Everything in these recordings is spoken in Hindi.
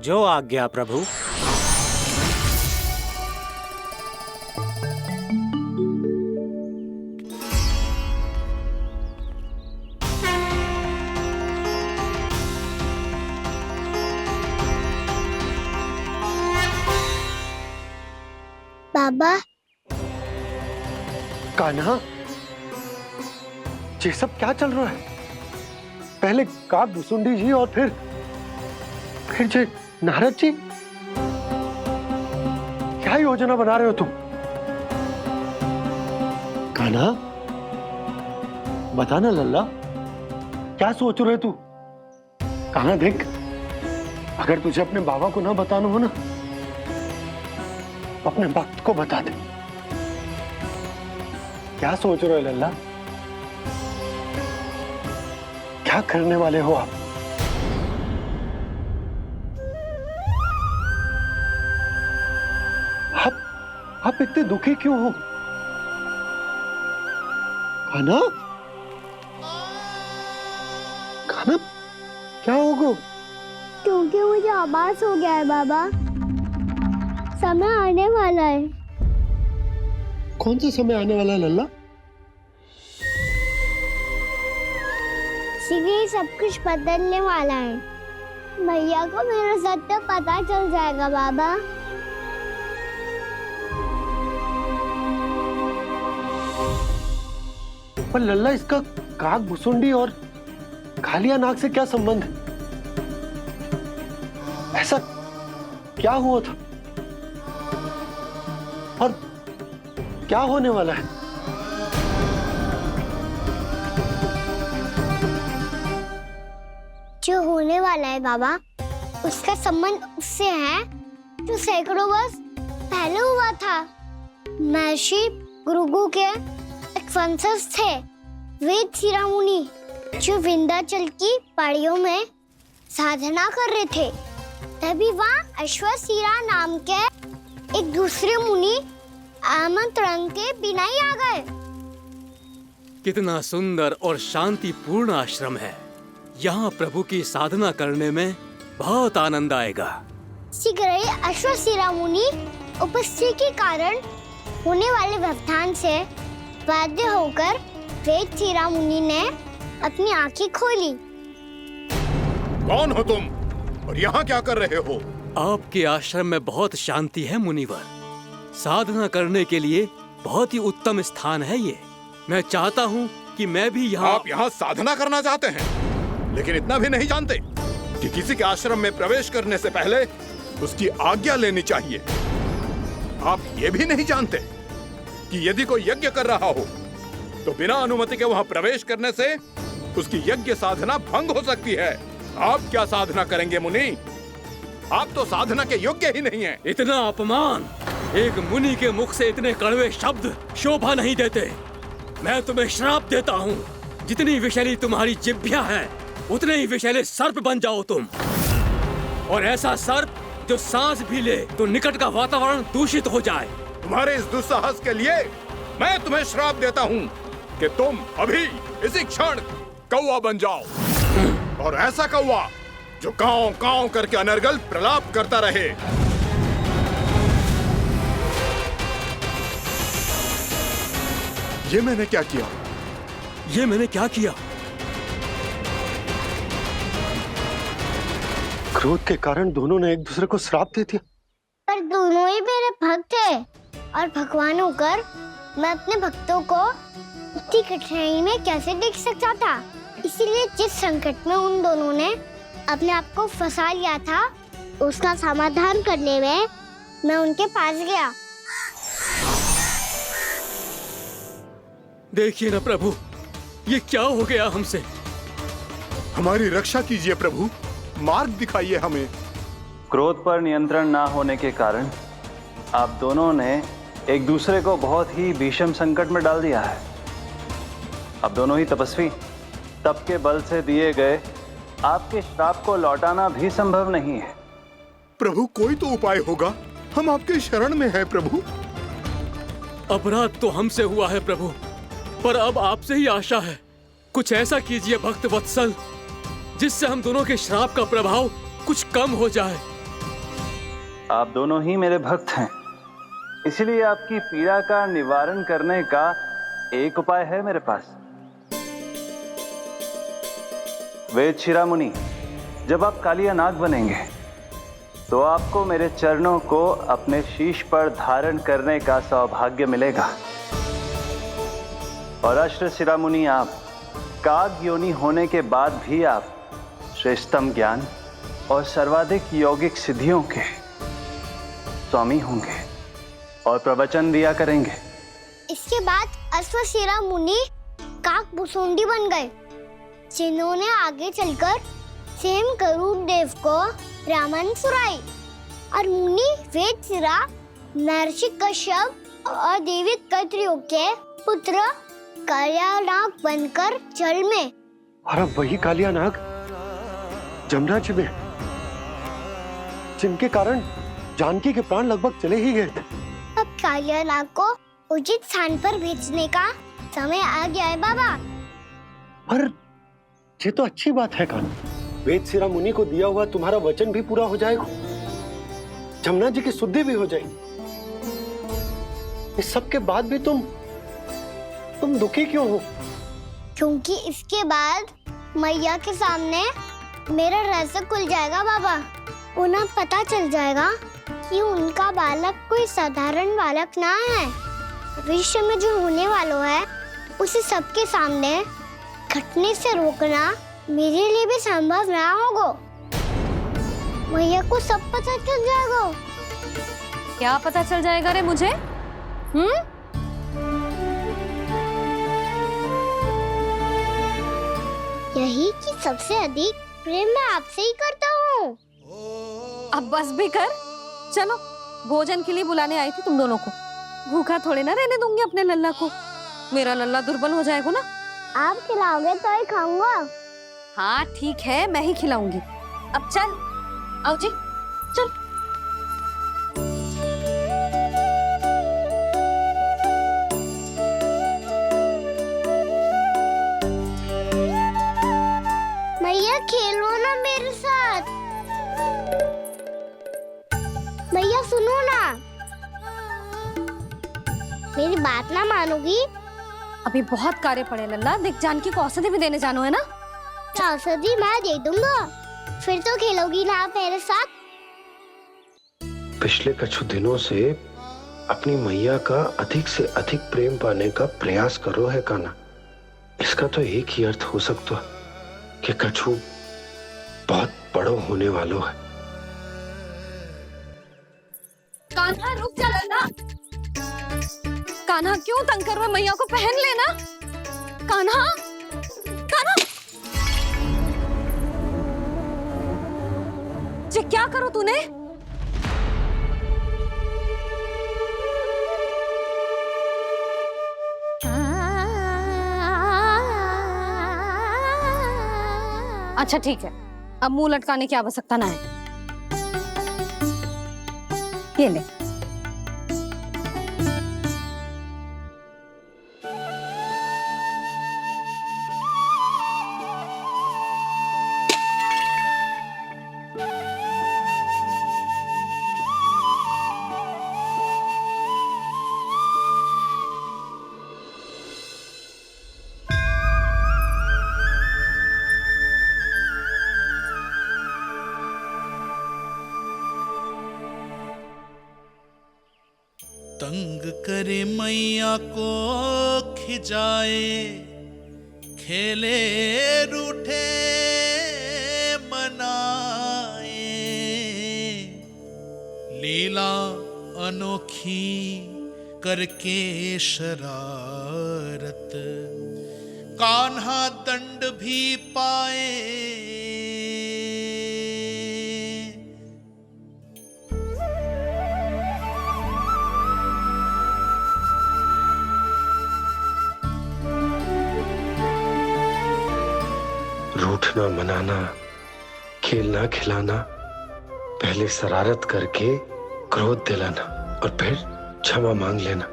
जो आज्ञा प्रभु। बाबा, कान्हा, ये सब क्या चल रहा है? पहले काग भुसुंडी जी और फिर जे नारद जी। क्या योजना बना रहे हो तुम? कान्हा, बता ना लल्ला, क्या सोच रहे तू? कान्हा देख, अगर तुझे अपने बाबा को ना बताना हो ना, अपने भक्त को बता दे। क्या सोच रहे हो लल्ला? क्या करने वाले हो आप? आप इतने दुखी क्यों हो? कान्हा, कान्हा, क्या होगा? क्योंकि मुझे आभास हो गया है बाबा, समय आने वाला है। कौन सा समय आने वाला है लल्ला? शीघ्र ही सब कुछ बदलने वाला है। भैया को मेरा सत्य पता चल जाएगा बाबा। पर लल्ला, इसका काग भुसुंडी और कालिया नाग से क्या संबंध है? ऐसा क्या हुआ था और क्या होने वाला है? जो होने वाला है बाबा, उसका संबंध उससे है जो सैकड़ों वर्ष पहले हुआ था। महर्षि भृगु के एक वंशज थे वेद शिरोमणि, जो विंध्याचल की पहाड़ियों में साधना कर रहे थे। तभी वहाँ अश्वशिरा नाम के एक दूसरे मुनि आमंत्रण के बिना ही आ गए। कितना सुंदर और शांतिपूर्ण आश्रम है। यहाँ प्रभु की साधना करने में बहुत आनंद आएगा। शीघ्र ही अश्वशिरा मुनि उपस्थिति के कारण होने वाले व्यवधान से बाध्य होकर वेद शिरोमणि ने अपनी आंखें खोली। कौन हो तुम और यहाँ क्या कर रहे हो? आपके आश्रम में बहुत शांति है मुनिवर। साधना करने के लिए बहुत ही उत्तम स्थान है ये। मैं चाहता हूँ कि मैं भी यहाँ। आप यहाँ साधना करना चाहते हैं, लेकिन इतना भी नहीं जानते कि किसी के आश्रम में प्रवेश करने से पहले उसकी आज्ञा लेनी चाहिए। आप ये भी नहीं जानते कि यदि कोई यज्ञ कर रहा हो तो बिना अनुमति के वहाँ प्रवेश करने से उसकी यज्ञ साधना भंग हो सकती है। आप क्या साधना करेंगे मुनि? आप तो साधना के योग्य ही नहीं हैं। इतना अपमान! एक मुनि के मुख से इतने कड़वे शब्द शोभा नहीं देते। मैं तुम्हें श्राप देता हूँ, जितनी विषैली तुम्हारी जिह्वा है उतने ही विषैले सर्प बन जाओ तुम। और ऐसा सर्प जो सांस भी ले तो निकट का वातावरण दूषित हो जाए। तुम्हारे इस दुस्साहस के लिए मैं तुम्हें श्राप देता हूँ कि तुम अभी इसी क्षण कौवा बन जाओ, और ऐसा कौवा जो कांव कांव करके अनर्गल प्रलाप करता रहे। ये मैंने क्या किया? ये मैंने क्या किया? क्रोध के कारण दोनों ने एक दूसरे को श्राप दे दिया। पर दोनों ही मेरे भक्त थे, और भगवान होकर मैं अपने भक्तों को इतनी कठिनाई में कैसे देख सकता था। इसीलिए जिस संकट में उन दोनों ने अपने आप को फंसा लिया था, उसका समाधान करने में मैं उनके पास गया। देखिए ना प्रभु, ये क्या हो गया हमसे? हमारी रक्षा कीजिए प्रभु, मार्ग दिखाइए हमें। क्रोध पर नियंत्रण ना होने के कारण आप दोनों ने एक दूसरे को बहुत ही भीषण संकट में डाल दिया है। अब दोनों ही तपस्वी, तप के बल से दिए गए आपके श्राप को लौटाना भी संभव नहीं है। प्रभु, कोई तो उपाय होगा, हम आपके शरण में हैं प्रभु। अपराध तो हमसे हुआ है प्रभु, पर अब आपसे ही आशा है। कुछ ऐसा कीजिए भक्त वत्सल, जिससे हम दोनों के श्राप का प्रभाव कुछ कम हो जाए। आप दोनों ही मेरे भक्त हैं, इसीलिए आपकी पीड़ा का निवारण करने का एक उपाय है मेरे पास। वेद शिरामुनि, जब आप कालिया नाग बनेंगे तो आपको मेरे चरणों को अपने शीश पर धारण करने का सौभाग्य मिलेगा। और अश्र शिरामुनि, आप काग योनि होने के बाद भी आप श्रेष्ठतम ज्ञान और सर्वाधिक यौगिक सिद्धियों के स्वामी होंगे और प्रवचन दिया करेंगे। इसके बाद अश्वशिरा मुनि काक भुसुंडी बन गए, जिन्होंने आगे चलकर सेम गरुड़ देव को रामायण सुनाई। और मुनि वेदशिरा महर्षि कश्यप और देवी कत्रियों के पुत्र कालिया नाग बनकर जल में। और अब वही कालिया नाग जमुना जी में, जिनके कारण जानकी के प्राण लगभग चले ही गए थे। अब कालिया नाग को उचित स्थान पर भेजने का समय आ गया है बाबा। पर ये तो अच्छी बात है कान्हा, वेदशिरा मुनि को दिया हुआ तुम्हारा वचन भी पूरा हो जाएगा, जमुना जी की शुद्धि भी हो जाएगी। इस सब के बाद भी तुम दुखी क्यों हो? क्योंकि इसके बाद मैया के सामने मेरा रहस्य खुल जाएगा बाबा। उन्हें पता चल जाएगा कि उनका बालक कोई साधारण बालक ना है। भविष्य में जो होने वाला है उसे सबके सामने घटने से रोकना मेरे लिए भी संभव ना होगा। मैया को सब पता चल जाएगा। क्या पता चल जाएगा रे मुझे? यही कि सबसे अधिक प्रेम मैं आपसे ही करता हूँ। अब बस भी कर, चलो भोजन के लिए बुलाने आई थी तुम दोनों को। भूखा थोड़े ना रहने दूंगी अपने लल्ला को, मेरा लल्ला दुर्बल हो जाएगा ना। आप खिलाओगे तो ही खाऊंगा। हाँ ठीक है, मैं ही खिलाऊंगी। अब चल, आओ जी, चल। मैया खेलो ना मेरे साथ। मैया सुनो ना, मेरी बात ना मानोगी? अभी बहुत कार्य पड़े लल्ला, देख जानकी को औषधि भी देने जानो है ना। औषधि मैं दे दूंगा, फिर तो खेलोगी ना आप मेरे साथ। पिछले कुछ दिनों से अपनी मैया का अधिक से अधिक प्रेम पाने का प्रयास करो है कान्हा। इसका तो एक ही अर्थ हो सकता है कि कछु बहुत बड़ो होने वालों है। कान्हा रुक जा लल्ला। कान्हा क्यों तंग कर रहा है? मैया को पहन लेना। कान्हा, कान्हा, ये क्या करो तूने? अच्छा ठीक है, अब मुंह लटकाने की आवश्यकता ना है। ये ले। तंग करे मैया को खिजाए, खेले रूठे मनाए, लीला अनोखी करके शरारत, कान्हा दंड भी पाए। रूठना मनाना, खेलना खिलाना, पहले शरारत करके क्रोध दिलाना और फिर क्षमा मांग लेना,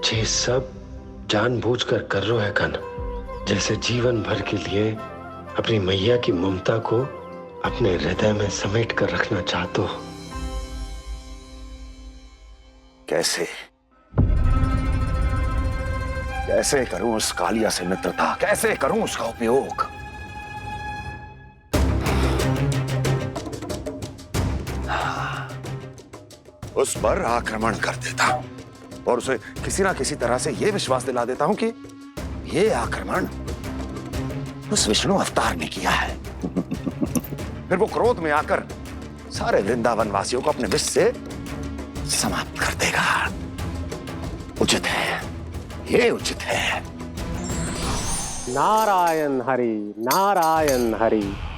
ये सब जानबूझकर कर रहे है कान्हा। जैसे जीवन भर के लिए अपनी मैया की ममता को अपने हृदय में समेट कर रखना चाहते हो। कैसे कैसे करूं उस कालिया से मित्रता, कैसे करूं उसका उपयोग? उस पर आक्रमण कर देता हूं और उसे किसी ना किसी तरह से यह विश्वास दिला देता हूं कि यह आक्रमण उस विष्णु अवतार ने किया है। फिर वो क्रोध में आकर सारे वृंदावन वासियों को अपने विष से समाप्त कर देगा। उचित है, ये उचित है। नारायण हरि, नारायण हरि।